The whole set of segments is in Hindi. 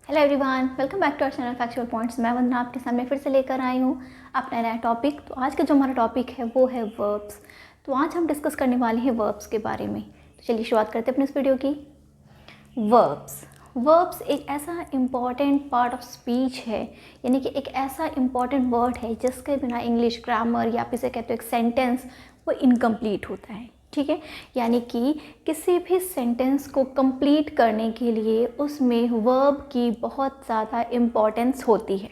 Hello everyone, welcome back to our channel factual points. मैं वंदना आपके सामने फिर से लेकर आई हूँ अपना नया टॉपिक। तो आज का जो हमारा टॉपिक है वो है वर्ब्स। तो आज हम डिस्कस करने वाले हैं वर्ब्स के बारे में। तो चलिए शुरुआत करते हैं अपने इस वीडियो की। वर्ब्स एक ऐसा इम्पॉर्टेंट पार्ट ऑफ स्पीच है, यानी कि एक ऐसा इम्पॉर्टेंट वर्ड है जिसके बिना इंग्लिश ग्रामर या फिर से कहते हो एक सेंटेंस वो इनकम्प्लीट होता है। ठीक है, यानी कि किसी भी सेंटेंस को कंप्लीट करने के लिए उसमें वर्ब की बहुत ज़्यादा इम्पॉर्टेंस होती है।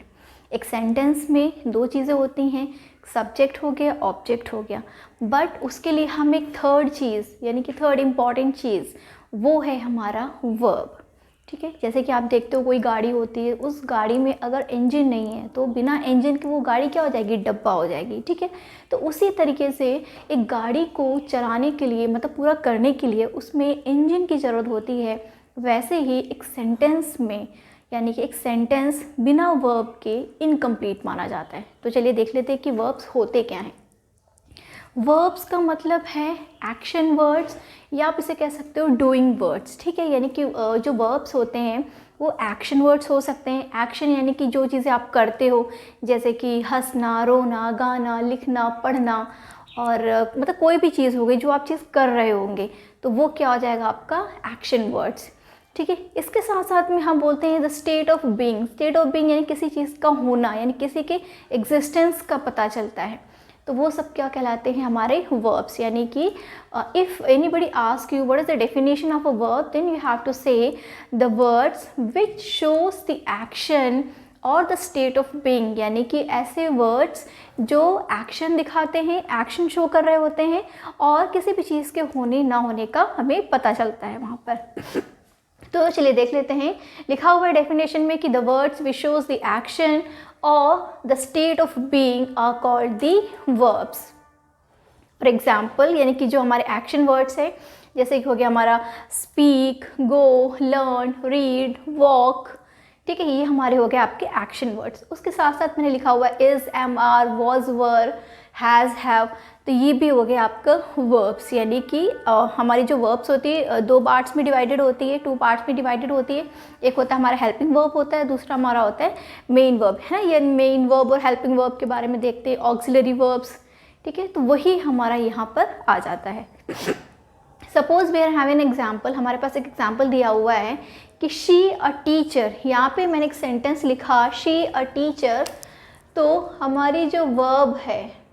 एक सेंटेंस में दो चीज़ें होती हैं, सब्जेक्ट हो गया, ऑब्जेक्ट हो गया, बट उसके लिए हम एक थर्ड चीज़ यानी कि थर्ड इम्पॉर्टेंट चीज़ वो है हमारा वर्ब। ठीक है, जैसे कि आप देखते हो कोई गाड़ी होती है, उस गाड़ी में अगर इंजन नहीं है तो बिना इंजन के वो गाड़ी क्या हो जाएगी, डब्बा हो जाएगी। ठीक है, तो उसी तरीके से एक गाड़ी को चलाने के लिए मतलब पूरा करने के लिए उसमें इंजन की ज़रूरत होती है। वैसे ही एक सेंटेंस में यानी कि एक सेंटेंस बिना वर्ब के इनकम्प्लीट माना जाता है। तो चलिए देख लेते हैं कि वर्ब्स होते क्या हैं। वर्ब्स का मतलब है एक्शन वर्ड्स या आप इसे कह सकते हो डूइंग वर्ड्स। ठीक है, यानी कि जो वर्ब्स होते हैं वो एक्शन वर्ड्स हो सकते हैं। एक्शन यानी कि जो चीज़ें आप करते हो, जैसे कि हंसना, रोना, गाना, लिखना, पढ़ना, और मतलब कोई भी चीज़ हो गई जो आप चीज़ कर रहे होंगे तो वो क्या हो जाएगा आपका एक्शन वर्ड्स। ठीक है, इसके साथ साथ में हम बोलते हैं the state of being. State of being यानी किसी चीज़ का होना, यानी किसी के एग्जिस्टेंस का पता चलता है। तो वो सब क्या कहलाते हैं हमारे वर्ब्स। यानी कि if anybody ask you what is the definition of a verb, then you have to say the words which shows the action और द स्टेट ऑफ बीइंग। यानी कि ऐसे वर्ड्स जो एक्शन दिखाते हैं, एक्शन शो कर रहे होते हैं और किसी भी चीज़ के होने ना होने का हमें पता चलता है वहाँ पर। तो चलिए देख लेते हैं। लिखा हुआ है डेफिनेशन में कि the words which shows the action और the state of being are called the verbs. For example, यानी कि जो हमारे एक्शन वर्ड्स है, जैसे कि हो गया हमारा स्पीक, गो, लर्न, रीड, वॉक। ठीक है, ये हमारे हो गए आपके एक्शन वर्ड्स। उसके साथ साथ मैंने लिखा हुआ है is, am, are, was, were, has, have. तो ये भी हो गया आपका वर्ब्स। यानी कि हमारी जो वर्ब्स होती है दो पार्ट्स में डिवाइडेड होती है, टू पार्ट्स में डिवाइडेड होती है। एक होता है हमारा हेल्पिंग वर्ब होता है, दूसरा हमारा होता है मेन वर्ब, है ना। ये मेन वर्ब और हेल्पिंग वर्ब के बारे में देखते हैं, ऑक्सिलरी वर्ब्स। ठीक है, तो वही हमारा यहाँ पर आ जाता है। Suppose we are having an example, हमारे पास एक एग्जाम्पल दिया हुआ है कि शी अ टीचर। यहाँ पे मैंने एक सेंटेंस लिखा शी अ टीचर, तो हमारी जो वर्ब है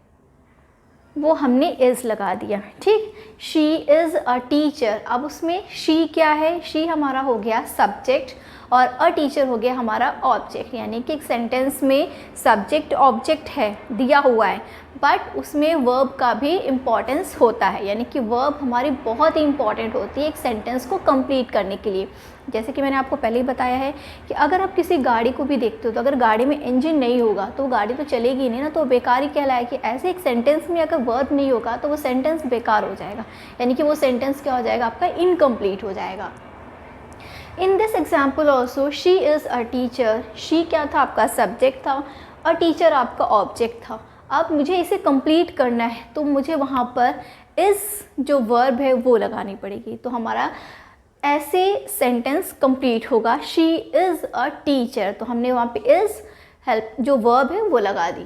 वो हमने इज़ लगा दिया। ठीक, शी इज़ अ टीचर। अब उसमें शी क्या है, शी हमारा हो गया सब्जेक्ट और अ टीचर हो गया हमारा ऑब्जेक्ट। यानी कि एक सेंटेंस में सब्जेक्ट ऑब्जेक्ट है दिया हुआ है, बट उसमें वर्ब का भी इम्पॉर्टेंस होता है। यानी कि वर्ब हमारी बहुत ही इंपॉर्टेंट होती है एक सेंटेंस को कंप्लीट करने के लिए। जैसे कि मैंने आपको पहले ही बताया है कि अगर आप किसी गाड़ी को भी देखते हो तो अगर गाड़ी में इंजन नहीं होगा तो गाड़ी तो चलेगी नहीं ना, तो बेकार ही कहलाए। कि ऐसे एक सेंटेंस में अगर वर्ब नहीं होगा तो वो सेंटेंस बेकार हो जाएगा, यानी कि वो सेंटेंस क्या हो जाएगा आपका, इनकम्प्लीट हो जाएगा। In this example also she is a teacher. She क्या था आपका सब्जेक्ट था, अ टीचर आपका ऑब्जेक्ट था। अब मुझे इसे कंप्लीट करना है तो मुझे वहाँ पर इस जो वर्ब है वो लगानी पड़ेगी। तो हमारा ऐसे सेंटेंस कंप्लीट होगा शी इज़ अ टीचर। तो हमने वहाँ पे इज़ हेल्प जो वर्ब है वो लगा दी।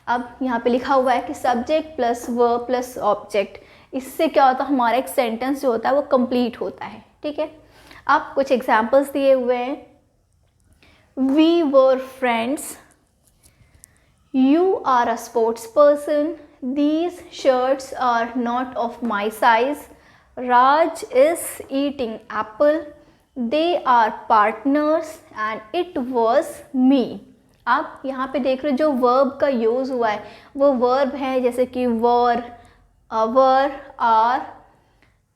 अब यहाँ पे लिखा हुआ है कि subject plus verb plus object, इससे क्या होता है हमारा एक सेंटेंस जो होता है वो कंप्लीट होता है। ठीक है, अब कुछ एग्जाम्पल्स दिए हुए हैं। We were friends, you are a sports person, these shirts are not of my size, Raj is eating apple, they are partners and it was me. आप यहाँ पे देख रहे हो जो वर्ब का यूज़ हुआ है वो वर्ब है, जैसे कि वर, आर,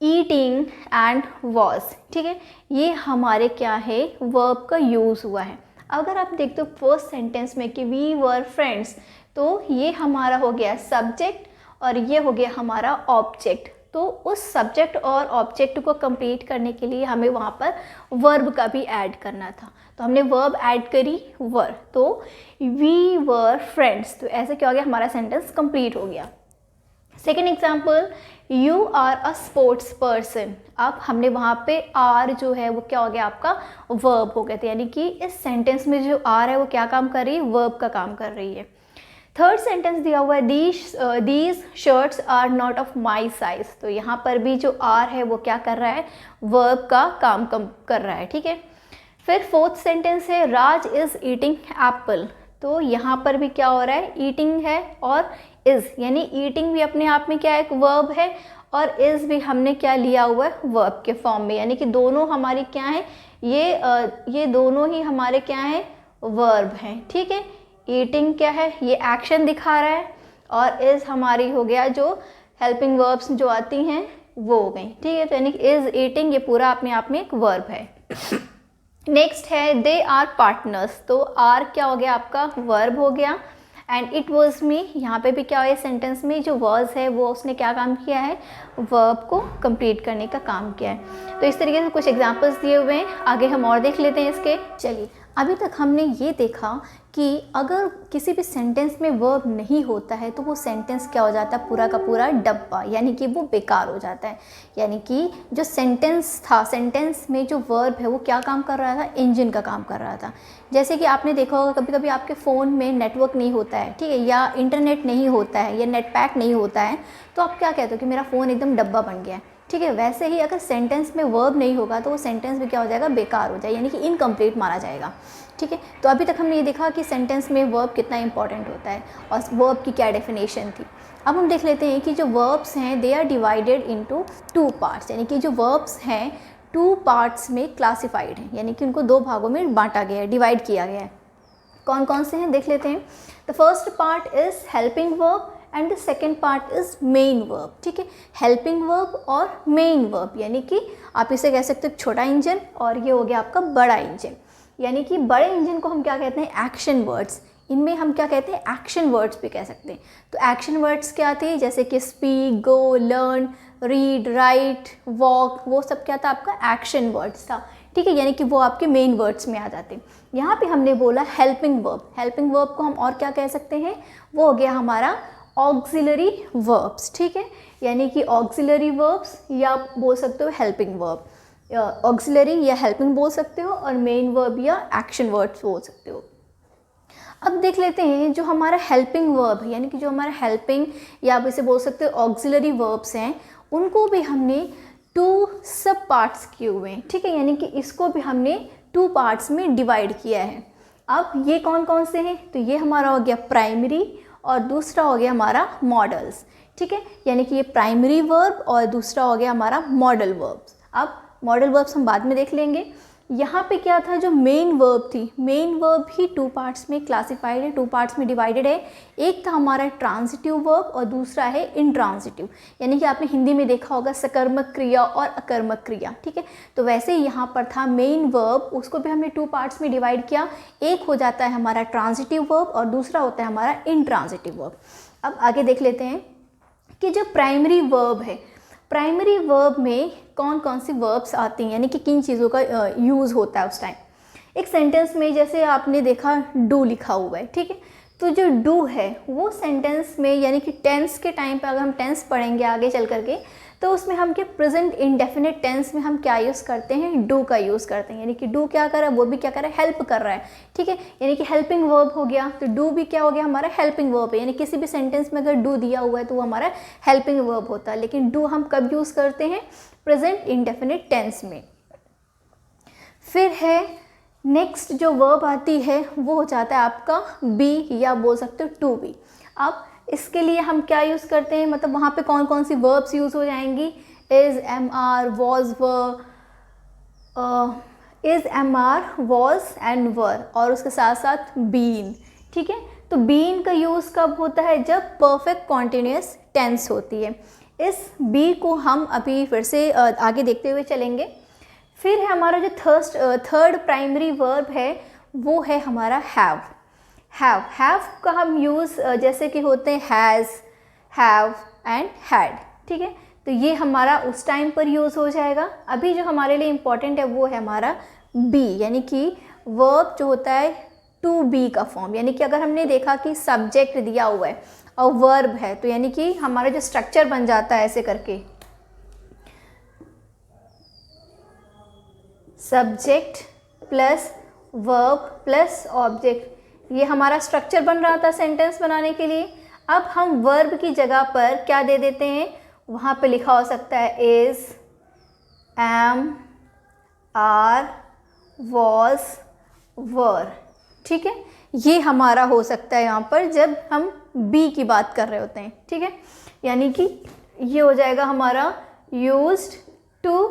ईटिंग एंड वॉज। ठीक है, ये हमारे क्या है वर्ब का यूज़ हुआ है। अगर आप देखते हो फर्स्ट सेंटेंस में कि वी वर फ्रेंड्स, तो ये हमारा हो गया सब्जेक्ट और ये हो गया हमारा ऑब्जेक्ट। तो उस सब्जेक्ट और ऑब्जेक्ट को कंप्लीट करने के लिए हमें वहाँ पर वर्ब का भी ऐड करना था, तो हमने वर्ब ऐड करी वर, तो वी वर फ्रेंड्स। तो ऐसे क्या हो गया हमारा सेंटेंस कंप्लीट हो गया। Second example, you are a sports person. अब हमने वहाँ पे आर जो है वो क्या हो गया, आपका वर्ब हो गया था, यानी कि इस सेंटेंस में जो आर है वो क्या काम कर रही है, वर्ब का काम कर रही है। थर्ड सेंटेंस दिया हुआ है, these shirts are not of my size. तो यहाँ पर भी जो आर है वो क्या कर रहा है, वर्ब का काम कर रहा है, ठीक है। फिर फोर्थ सेंटेंस है, राज इज़ ईटिंग एप्पल। तो यहाँ पर भी क्या हो रहा है, ईटिंग है और इज़, यानी ईटिंग भी अपने आप में क्या है, एक वर्ब है, और इज़ भी हमने क्या लिया हुआ है, वर्ब के फॉर्म में, यानी कि दोनों हमारी क्या है, ये दोनों ही हमारे क्या हैं, वर्ब हैं, ठीक है। ईटिंग क्या है, ये एक्शन दिखा रहा है, और इज़ हमारी हो गया जो हेल्पिंग वर्ब्स जो आती हैं वो हो गई, ठीक है। तो यानी कि इज़ ईटिंग ये पूरा अपने आप में एक वर्ब है। नेक्स्ट है, दे आर पार्टनर्स। तो आर क्या हो गया, आपका वर्ब हो गया, एंड इट वॉज मी, यहाँ पे भी क्या है, सेंटेंस में जो वर्ज है वो उसने क्या काम किया है, वर्ब को कंप्लीट करने का काम किया है। तो इस तरीके से कुछ एग्जांपल्स दिए हुए हैं, आगे हम और देख लेते हैं इसके। चलिए, अभी तक हमने ये देखा कि अगर किसी भी सेंटेंस में वर्ब नहीं होता है तो वो सेंटेंस क्या हो जाता है, पूरा का पूरा डब्बा, यानी कि वो बेकार हो जाता है। यानी कि जो सेंटेंस था, सेंटेंस में जो वर्ब है वो क्या काम कर रहा था, इंजन का काम कर रहा था। जैसे कि आपने देखा होगा कभी कभी आपके फ़ोन में नेटवर्क नहीं होता है, ठीक है, या इंटरनेट नहीं होता है, या नेट पैक नहीं होता है, तो आप क्या कहते हो कि मेरा फ़ोन एकदम डब्बा बन गया है, ठीक है। वैसे ही अगर सेंटेंस में वर्ब नहीं होगा तो वो सेंटेंस भी क्या हो जाएगा, बेकार हो जाएगा, यानी कि इनकम्प्लीट माना जाएगा, ठीक है। तो अभी तक हमने ये देखा कि सेंटेंस में वर्ब कितना इंपॉर्टेंट होता है और वर्ब की क्या डेफिनेशन थी। अब हम देख लेते हैं कि जो वर्ब्स हैं they are divided into 2 parts, यानी कि जो वर्ब्स हैं 2 पार्ट्स में क्लासिफाइड हैं, यानी कि उनको 2 भागों में बांटा गया है, डिवाइड किया गया है। कौन कौन से हैं देख लेते हैं। The first part is helping verb and the second part is main verb, ठीक है। हेल्पिंग वर्ब और मेन वर्ब, यानी कि आप इसे कह सकते हो छोटा इंजन, और ये हो गया आपका बड़ा इंजन। यानी कि बड़े इंजन को हम क्या कहते हैं, एक्शन वर्ड्स। इनमें हम क्या कहते हैं, एक्शन वर्ड्स भी कह सकते हैं। तो एक्शन वर्ड्स क्या थे, जैसे कि स्पीक, गो, लर्न, रीड, राइट, वॉक, वो सब क्या था, आपका एक्शन वर्ड्स था, ठीक है। यानी कि वो आपके मेन वर्ड्स में आ जाते हैं। यहाँ पे हमने बोला हेल्पिंग वर्ब। हेल्पिंग वर्ब को हम और क्या कह सकते हैं, वो हो गया हमारा ऑक्सिलरी वर्ब्स, ठीक है। यानी कि ऑक्सिलरी वर्ब्स, या बोल सकते हो हेल्पिंग वर्ब, ऑक्सिलरी या हेल्पिंग बोल सकते हो, और मेन वर्ब या एक्शन वर्ड्स बोल सकते हो। अब देख लेते हैं जो हमारा हेल्पिंग वर्ब है, यानी कि जो हमारा हेल्पिंग या आप इसे बोल सकते हो ऑक्सिलरी वर्ब्स हैं, उनको भी हमने 2 सब पार्ट्स किए हुए हैं, ठीक है। यानी कि इसको भी हमने 2 पार्ट्स में डिवाइड किया है। अब ये कौन कौन से हैं, तो ये हमारा हो गया प्राइमरी, और दूसरा हो गया हमारा मॉडल्स, ठीक है। यानी कि ये प्राइमरी वर्ब और दूसरा हो गया हमारा मॉडल वर्ब्स। अब मॉडल वर्ब्स हम बाद में देख लेंगे। यहाँ पे क्या था, जो मेन वर्ब थी, मेन वर्ब ही 2 पार्ट्स में क्लासिफाइड है, 2 पार्ट्स में डिवाइडेड है। एक था हमारा ट्रांजिटिव वर्ब और दूसरा है इंट्रांजिटिव, यानी कि आपने हिंदी में देखा होगा सकर्मक क्रिया और अकर्मक क्रिया, ठीक है। तो वैसे ही यहाँ पर था मेन वर्ब, उसको भी हमने 2 पार्ट्स में डिवाइड किया। एक हो जाता है हमारा ट्रांजिटिव वर्ब और दूसरा होता है हमारा इंट्रांजिटिव वर्ब। अब आगे देख लेते हैं कि जो प्राइमरी वर्ब है, प्राइमरी वर्ब में कौन कौन सी वर्ब्स आती हैं, यानी कि किन चीज़ों का यूज़ होता है उस टाइम। एक सेंटेंस में जैसे आपने देखा डू लिखा हुआ है, ठीक है। तो जो डू है वो सेंटेंस में, यानी कि टेंस के टाइम पे अगर हम टेंस पढ़ेंगे आगे चल करके, तो उसमें हम क्या प्रेजेंट इंडेफिनिट टेंस में हम क्या यूज़ करते हैं, डू का यूज़ करते हैं। यानी कि डू क्या कर रहा है, वो भी क्या कर रहा है, हेल्प कर रहा है, ठीक है। यानी कि हेल्पिंग वर्ब हो गया, तो डू भी क्या हो गया हमारा हेल्पिंग वर्ब है। यानी किसी भी सेंटेंस में अगर डू दिया हुआ है तो वो हमारा हेल्पिंग वर्ब होता है। लेकिन डू हम कब यूज़ करते हैं, प्रेजेंट इंडेफिनिट टेंस में। फिर है नेक्स्ट जो वर्ब आती है वो हो जाता है आपका बी, या बोल सकते हो टू बी। अब इसके लिए हम क्या यूज़ करते हैं, मतलब वहाँ पे कौन कौन सी वर्ब्स यूज़ हो जाएंगी, is, am are, was, were, is, am are, was and were, और उसके साथ साथ बीन, ठीक है। तो बीन का यूज़ कब होता है, जब परफेक्ट कॉन्टिन्यूस टेंस होती है। इस बी को हम अभी फिर से आगे देखते हुए चलेंगे। फिर है हमारा जो थर्ड प्राइमरी वर्ब है वो है हमारा हैव। हैव का हम यूज़ जैसे कि होते हैं हैज़, हैव एंड हैड, ठीक है। तो ये हमारा उस टाइम पर यूज़ हो जाएगा। अभी जो हमारे लिए इम्पॉर्टेंट है वो है हमारा बी, यानी कि वर्ब जो होता है टू बी का फॉर्म, यानी कि अगर हमने देखा कि सब्जेक्ट दिया हुआ है और वर्ब है, तो यानी कि हमारा जो स्ट्रक्चर बन जाता है ऐसे करके, subject plus verb plus object, ये हमारा स्ट्रक्चर बन रहा था सेंटेंस बनाने के लिए। अब हम वर्ब की जगह पर क्या दे देते हैं, वहाँ पे लिखा हो सकता है is, am, are, was, were, ठीक है। ये हमारा हो सकता है यहाँ पर जब हम बी की बात कर रहे होते हैं, ठीक है। यानी कि ये हो जाएगा हमारा यूज्ड टू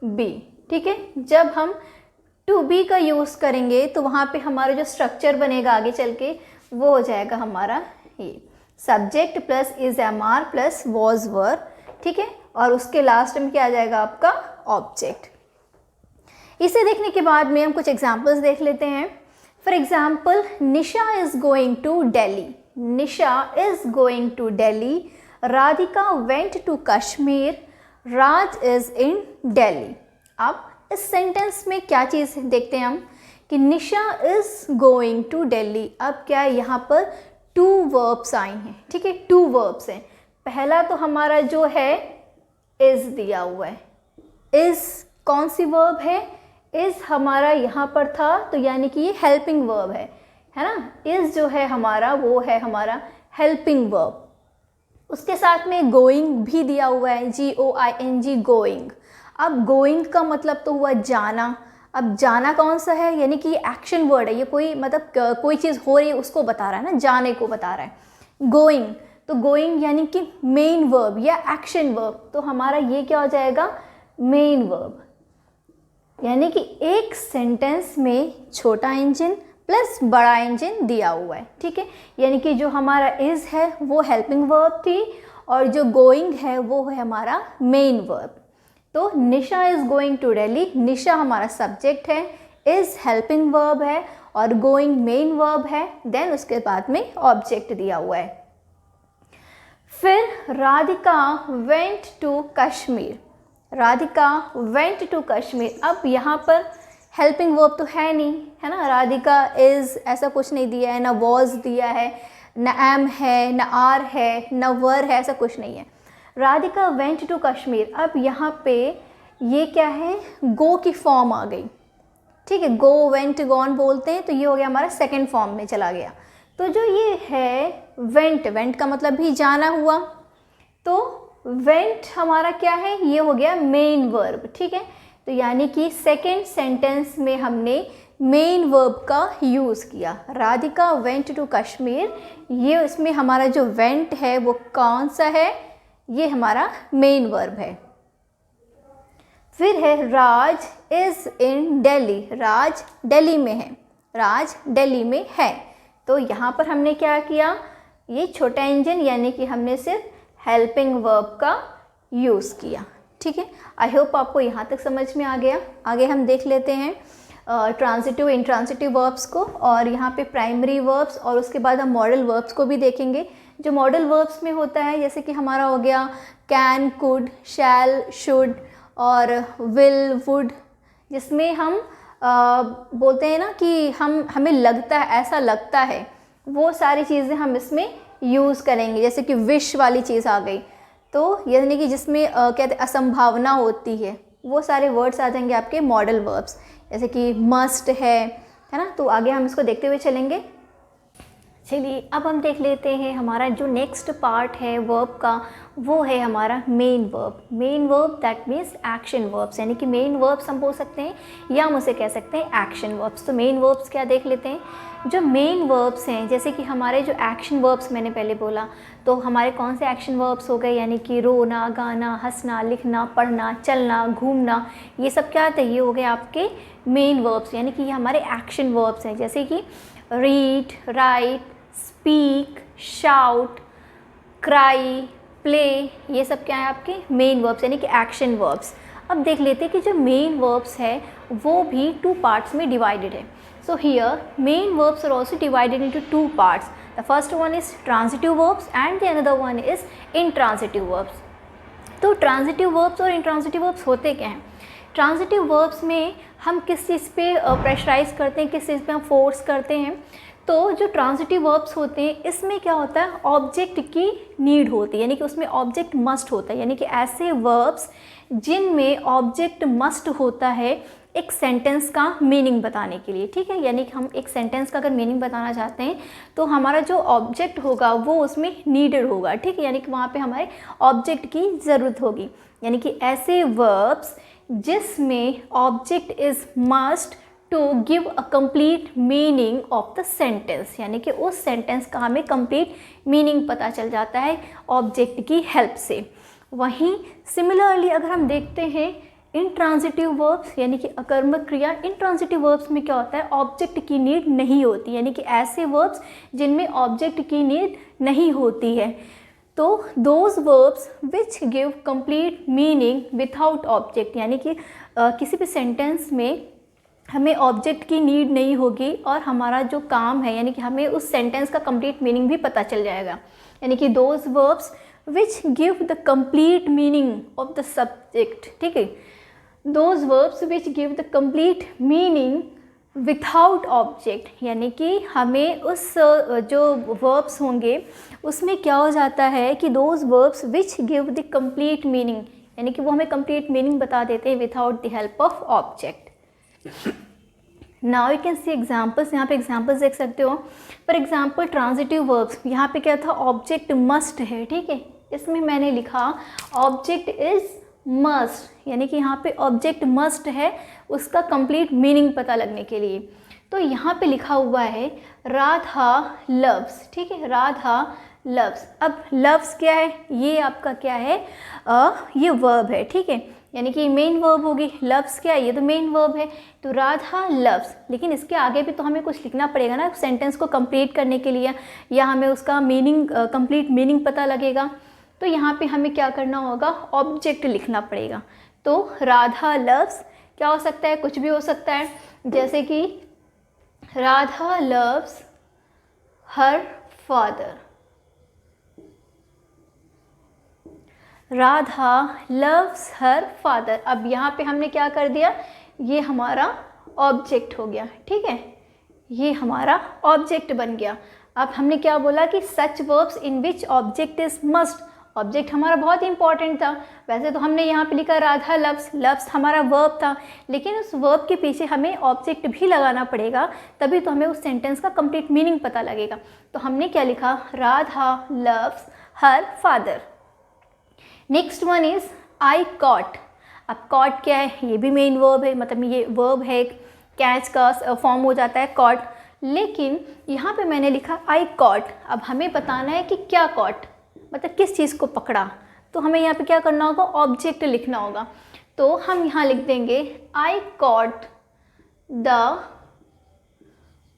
बी, ठीक है। जब हम टू बी का यूज़ करेंगे तो वहाँ पे हमारा जो स्ट्रक्चर बनेगा आगे चल के वो हो जाएगा हमारा ये subject plus is, am, are plus was, were, ठीक है। और उसके लास्ट में क्या आ जाएगा आपका ऑब्जेक्ट। इसे देखने के बाद में हम कुछ एग्जाम्पल्स देख लेते हैं। For example, Nisha is going to Delhi, Nisha is going to Delhi, Radhika went to Kashmir, Raj is in Delhi. अब इस सेंटेंस में क्या चीज़ देखते हैं हम कि निशा इज़ गोइंग टू दिल्ली। अब क्या है, यहाँ पर टू वर्ब्स आए हैं, ठीक है, टू वर्ब्स हैं। पहला तो हमारा जो है इज़ दिया हुआ है, इज़ कौन सी वर्ब है, इज़ हमारा यहाँ पर था, तो यानी कि ये हेल्पिंग वर्ब है ना। इज़ जो है हमारा वो है हमारा हेल्पिंग वर्ब। उसके साथ में गोइंग भी दिया हुआ है, GOING, गोइंग। अब गोइंग का मतलब तो हुआ जाना। अब जाना कौन सा है, यानी कि ये एक्शन वर्ड है, ये कोई मतलब कोई चीज़ हो रही है उसको बता रहा है ना, जाने को बता रहा है। गोइंग, तो गोइंग यानी कि मेन वर्ब या एक्शन वर्ब, तो हमारा ये क्या हो जाएगा, मेन वर्ब। यानी कि एक सेंटेंस में छोटा इंजन प्लस बड़ा इंजन दिया हुआ है, ठीक है। यानी कि जो हमारा इज़ है वो हेल्पिंग वर्ब थी और जो गोइंग है वो है हमारा मेन वर्ब। तो Nisha is going to Delhi, Nisha हमारा सब्जेक्ट है, इज़ हेल्पिंग वर्ब है और गोइंग मेन वर्ब है। देन उसके बाद में ऑब्जेक्ट दिया हुआ है। फिर Radhika went to Kashmir, Radhika went to Kashmir. अब यहाँ पर हेल्पिंग वर्ब तो है नहीं, है ना, राधिका इज़ ऐसा कुछ नहीं दिया है, ना वॉज दिया है, ना एम है, ना आर है, ना वर है, ऐसा कुछ नहीं है। Radhika went to Kashmir. अब यहाँ पे ये क्या है, गो की फॉर्म आ गई, ठीक है, गो, वेंट, गॉन बोलते हैं, तो ये हो गया हमारा सेकंड फॉर्म में चला गया। तो जो ये है वेंट, वेंट का मतलब भी जाना हुआ, तो वेंट हमारा क्या है, ये हो गया मेन वर्ब, ठीक है। तो यानी कि सेकेंड सेंटेंस में हमने मेन वर्ब का यूज़ किया। राधिका वेंट टू कश्मीर, ये उसमें हमारा जो वेंट है वो कौन सा है, ये हमारा मेन वर्ब है। फिर है राज इज़ इन दिल्ली, राज दिल्ली में है, राज दिल्ली में है। तो यहाँ पर हमने क्या किया, ये छोटा इंजन यानी कि हमने सिर्फ हेल्पिंग वर्ब का यूज़ किया, ठीक है। आई होप आपको यहाँ तक समझ में आ गया। आगे हम देख लेते हैं ट्रांजिटिव इंट्रांजिटिव वर्ब्स को, और यहाँ पे प्राइमरी वर्ब्स, और उसके बाद हम मॉडल वर्ब्स को भी देखेंगे। जो मॉडल वर्ब्स में होता है जैसे कि हमारा हो गया कैन, कुड, शैल, शुड और विल, वुड, जिसमें हम बोलते हैं ना कि हमें लगता है, ऐसा लगता है, वो सारी चीज़ें हम इसमें यूज़ करेंगे। जैसे कि विश वाली चीज़ आ गई, तो यानी कि जिसमें कहते असंभावना होती है, वो सारे वर्ड्स आ जाएंगे आपके मॉडल वर्ब्स, जैसे कि मस्ट है ना। तो आगे हम इसको देखते हुए चलेंगे। चलिए अब हम देख लेते हैं हमारा जो नेक्स्ट पार्ट है वर्ब का, वो है हमारा main verb. Main verb that means action verbs, यानी कि मेन वर्ब्स हम बोल सकते हैं या हम उसे कह सकते हैं एक्शन वर्ब्स। तो मेन वर्ब्स क्या देख लेते हैं। जो मेन वर्ब्स हैं, जैसे कि हमारे जो एक्शन वर्ब्स मैंने पहले बोला, तो हमारे कौन से एक्शन वर्ब्स हो गए, यानी कि रोना, गाना, हंसना, लिखना, पढ़ना, चलना, घूमना, ये सब क्या आते हैं, ये हो गए आपके मेन वर्ब्स, यानी कि ये हमारे एक्शन वर्ब्स हैं। जैसे कि read, right, speak, shout, cry, play, ये सब क्या है आपके मेन वर्ब्स यानी कि एक्शन वर्ब्स। अब देख लेते हैं कि जो मेन वर्ब्स है वो भी टू पार्ट्स में डिवाइडेड है। So here main verbs are also divided into two parts. The first one is transitive verbs and the another one is intransitive verbs. तो ट्रांजिटिव वर्ब्स और इंट्रांजिटिव वर्ब्स होते क्या हैं। ट्रांजिटिव वर्ब्स में हम किस चीज़ पे प्रेशराइज करते हैं, किस चीज़ पे हम फोर्स करते हैं। तो जो ट्रांजिटिव वर्ब्स होते हैं इसमें क्या होता है, ऑब्जेक्ट की नीड होती है, यानी कि उसमें ऑब्जेक्ट मस्ट होता है, यानी कि ऐसे वर्ब्स जिनमें ऑब्जेक्ट मस्ट होता है एक सेंटेंस का मीनिंग बताने के लिए, ठीक है। यानी कि हम एक सेंटेंस का अगर मीनिंग बताना चाहते हैं तो हमारा जो ऑब्जेक्ट होगा वो उसमें नीडेड होगा, ठीक है, यानी कि वहाँ पे हमारे ऑब्जेक्ट की ज़रूरत होगी। यानी कि ऐसे वर्ब्स जिसमें object is must to give a complete meaning of the sentence, यानी कि उस सेंटेंस का हमें कंप्लीट मीनिंग पता चल जाता है ऑब्जेक्ट की हेल्प से। वहीं सिमिलरली अगर हम देखते हैं इंट्रांजिटिव वर्ब्स यानी कि अकर्मक क्रिया, इंट्रांजिटिव वर्ब्स में क्या होता है, ऑब्जेक्ट की नीड नहीं होती, यानी कि ऐसे वर्ब्स जिनमें ऑब्जेक्ट की नीड नहीं होती है। तो those verbs which give complete meaning without object, यानी कि किसी भी सेंटेंस में हमें ऑब्जेक्ट की नीड नहीं होगी और हमारा जो काम है यानी कि हमें उस सेंटेंस का कंप्लीट मीनिंग भी पता चल जाएगा। यानी कि those verbs which give the complete meaning of the subject, ठीक है, those verbs which give the complete meaning without object, यानी कि हमें उस जो वर्ब्स होंगे उसमें क्या हो जाता है कि those verbs which give the complete meaning, यानी कि वो हमें कंप्लीट मीनिंग बता देते हैं without the help of object. Now you can see examples, यहाँ पे एग्जाम्पल्स देख सकते हो। फॉर एग्जाम्पल ट्रांजिटिव वर्ब्स, यहाँ पे क्या था, ऑब्जेक्ट मस्ट है, ठीक है, इसमें मैंने लिखा ऑब्जेक्ट इज़ मस्ट, यानी कि यहाँ पे ऑब्जेक्ट मस्ट है उसका कंप्लीट मीनिंग पता लगने के लिए। तो यहाँ पे लिखा हुआ है राधा लव्स, ठीक है, राधा लव्स। अब लव्स क्या है, ये आपका क्या है, ये वर्ब है, ठीक है, यानी कि मेन वर्ब होगी। लव्स क्या है, ये तो मेन वर्ब है। तो राधा लव्स, लेकिन इसके आगे भी तो हमें कुछ लिखना पड़ेगा ना सेंटेंस को कंप्लीट करने के लिए, या हमें उसका मीनिंग कंप्लीट मीनिंग पता लगेगा। तो यहाँ पे हमें क्या करना होगा, ऑब्जेक्ट लिखना पड़ेगा। तो राधा लव्स क्या हो सकता है, कुछ भी हो सकता है, जैसे कि Radha loves her father, Radha loves her father. अब यहाँ पे हमने क्या कर दिया, ये हमारा ऑब्जेक्ट हो गया, ठीक है, ये हमारा ऑब्जेक्ट बन गया। अब हमने क्या बोला कि such verbs in which object is must, object हमारा बहुत इंपॉर्टेंट था। वैसे तो हमने यहाँ पे लिखा राधा लव्स, लव्स हमारा वर्ब था, लेकिन उस वर्ब के पीछे हमें ऑब्जेक्ट भी लगाना पड़ेगा, तभी तो हमें उस सेंटेंस का कंप्लीट मीनिंग पता लगेगा। तो हमने क्या लिखा, Radha loves her father. Next one is I cot. अब कॉट क्या है, ये भी मेन वर्ब है, मतलब ये वर्ब है, कैच का फॉर्म हो जाता है कॉट, लेकिन यहाँ पे मैंने लिखा आई कॉट। अब हमें बताना है कि क्या कॉट, मतलब किस चीज़ को पकड़ा, तो हमें यहाँ पे क्या करना होगा, ऑब्जेक्ट लिखना होगा। तो हम यहाँ लिख देंगे आई कॉट द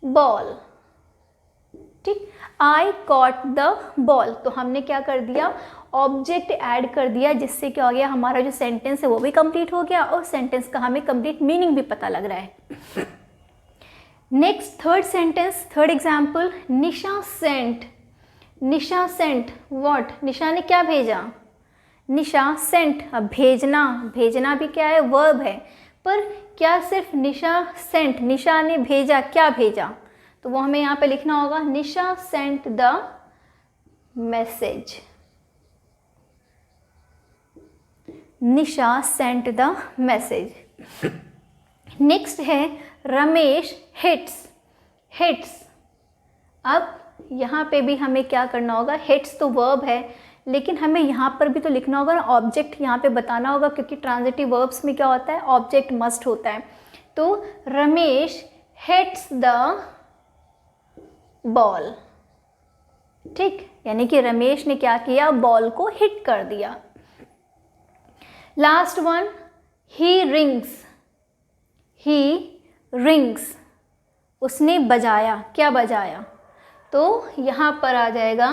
बॉल, ठीक, आई कॉट द बॉल। तो हमने क्या कर दिया, ऑब्जेक्ट ऐड कर दिया, जिससे क्या हो गया, हमारा जो सेंटेंस है वो भी कंप्लीट हो गया और सेंटेंस का हमें कंप्लीट मीनिंग भी पता लग रहा है। Next third sentence, third example, Nisha sent, Nisha sent what, Nisha ने क्या भेजा, निशा सेंट। अब भेजना, भेजना भी क्या है, वर्ब है, पर क्या सिर्फ निशा सेंट, निशा ने भेजा, क्या भेजा, तो वो हमें यहाँ पे लिखना होगा Nisha sent the message, Nisha sent the message. Next है रमेश हिट्स, हिट्स। अब यहाँ पे भी हमें क्या करना होगा, हिट्स तो वर्ब है, लेकिन हमें यहाँ पर भी तो लिखना होगा ना, ऑब्जेक्ट यहाँ पे बताना होगा, क्योंकि ट्रांजिटिव वर्ब्स में क्या होता है, ऑब्जेक्ट मस्ट होता है। तो रमेश हिट्स द बॉल, ठीक, यानी कि रमेश ने क्या किया, बॉल को हिट कर दिया। Last one, he rings, he rings, उसने बजाया, क्या बजाया, तो यहाँ पर आ जाएगा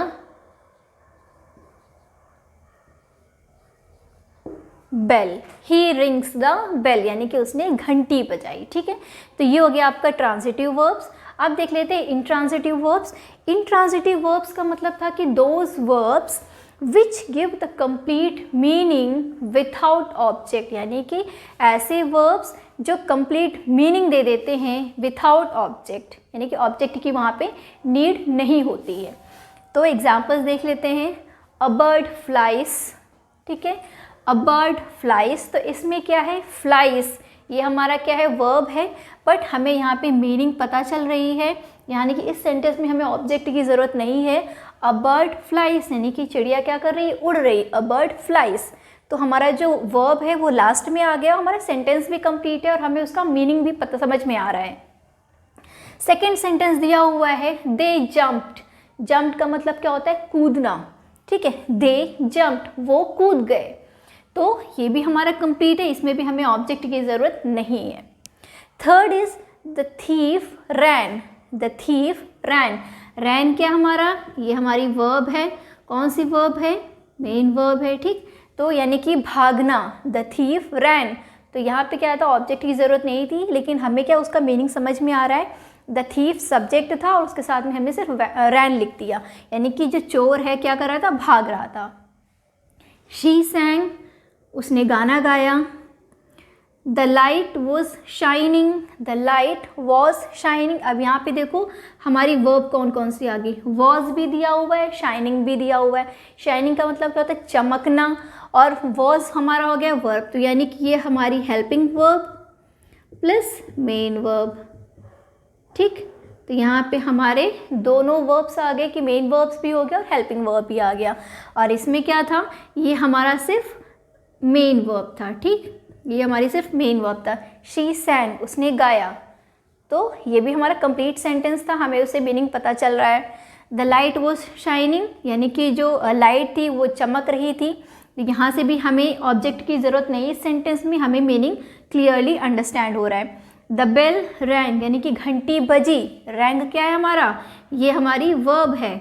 bell, he rings the bell, यानी कि उसने घंटी बजाई, ठीक है। तो ये हो गया आपका ट्रांजिटिव वर्ब्स। अब देख लेते हैं इंट्रांजिटिव वर्ब्स। इंट्रांजिटिव वर्ब्स का मतलब था कि those verbs which give the complete meaning without object, यानी कि ऐसे वर्ब्स जो कंप्लीट मीनिंग दे देते हैं विथआउट ऑब्जेक्ट, यानी कि ऑब्जेक्ट की वहाँ पे नीड नहीं होती है। तो एग्जाम्पल्स देख लेते हैं। अ बर्ड फ्लाइज, ठीक है, अ बर्ड फ्लाइज, तो इसमें क्या है, फ्लाइज ये हमारा क्या है, वर्ब है, बट हमें यहाँ पे मीनिंग पता चल रही है, यानी कि इस सेंटेंस में हमें ऑब्जेक्ट की ज़रूरत नहीं है। अ बर्ड फ्लाइज यानी कि चिड़िया क्या कर रही है, उड़ रही, अ बर्ड फ्लाइज। तो हमारा जो वर्ब है वो लास्ट में आ गया, हमारा सेंटेंस भी कंप्लीट है और हमें उसका मीनिंग भी पता समझ में आ रहा है। सेकेंड सेंटेंस दिया हुआ है दे जम्प्ड, जम्प्ड का मतलब क्या होता है, कूदना, ठीक है, दे जम्प्ड वो कूद गए, तो ये भी हमारा कंप्लीट है, इसमें भी हमें ऑब्जेक्ट की ज़रूरत नहीं है। Third is the thief ran, the thief ran, ran क्या हमारा, ये हमारी वर्ब है, कौन सी वर्ब है, मेन वर्ब है, ठीक, तो यानी कि भागना, द थीफ रैन, तो यहाँ पे क्या था, ऑब्जेक्ट की ज़रूरत नहीं थी, लेकिन हमें क्या उसका मीनिंग समझ में आ रहा है। द थीफ सब्जेक्ट था और उसके साथ में हमने सिर्फ रैन लिख दिया, यानी कि जो चोर है क्या कर रहा था, भाग रहा था। शी सैंग, उसने गाना गाया। The light was shining, the light was shining, अब यहाँ पे देखो हमारी वर्ब कौन कौन सी आ गई, वॉज भी दिया हुआ है, शाइनिंग भी दिया हुआ है। शाइनिंग का मतलब क्या होता है, चमकना, और वॉज हमारा हो गया वर्ब, तो यानी कि ये हमारी helping verb plus main verb, ठीक, तो यहाँ पे हमारे दोनों वर्ब्स आ गए कि मेन वर्ब्स भी हो गया और हेल्पिंग वर्ब भी आ गया, और इसमें क्या था, ये हमारा सिर्फ मेन वर्ब था, ठीक, ये हमारी सिर्फ मेन वर्ब था। शी सैंग, उसने गाया, तो ये भी हमारा कंप्लीट सेंटेंस था, हमें उससे मीनिंग पता चल रहा है। द लाइट वॉज शाइनिंग, यानी कि जो लाइट थी वो चमक रही थी, यहाँ से भी हमें ऑब्जेक्ट की ज़रूरत नहीं, इस सेंटेंस में हमें मीनिंग क्लियरली अंडरस्टैंड हो रहा है। द बेल रैंग, यानी कि घंटी बजी, रैंग क्या है हमारा, ये हमारी वर्ब है,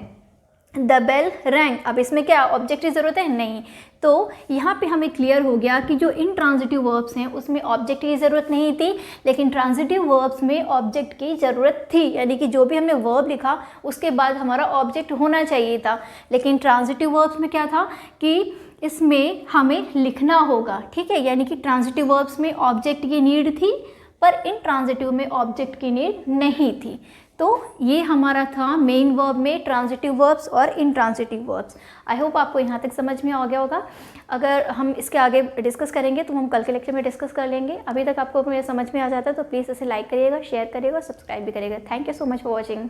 द बेल रैंग, अब इसमें क्या ऑब्जेक्ट की ज़रूरत है, नहीं, तो यहाँ पे हमें क्लियर हो गया कि जो इनट्रांजिटिव वर्ब्स हैं उसमें ऑब्जेक्ट की ज़रूरत नहीं थी, लेकिन ट्रांजिटिव वर्ब्स में ऑब्जेक्ट की ज़रूरत थी, यानी कि जो भी हमने वर्ब लिखा उसके बाद हमारा ऑब्जेक्ट होना चाहिए था, लेकिन ट्रांजिटिव वर्ब्स में क्या था कि इसमें हमें लिखना होगा, ठीक है, यानी कि ट्रांजिटिव वर्ब्स में ऑब्जेक्ट की नीड थी पर इन ट्रांजिटिव में ऑब्जेक्ट की नीड नहीं थी। तो ये हमारा था मेन वर्ब में ट्रांजिटिव वर्ब्स और इनट्रांजिटिव वर्ब्स। आई होप आपको यहाँ तक समझ में आ गया होगा। अगर हम इसके आगे डिस्कस करेंगे तो हम कल के लेक्चर में डिस्कस कर लेंगे। अभी तक आपको मेरे समझ में आ जाता है तो प्लीज़ इसे लाइक करिएगा, शेयर करिएगा, सब्सक्राइब भी करिएगा। Thank you so much for watching.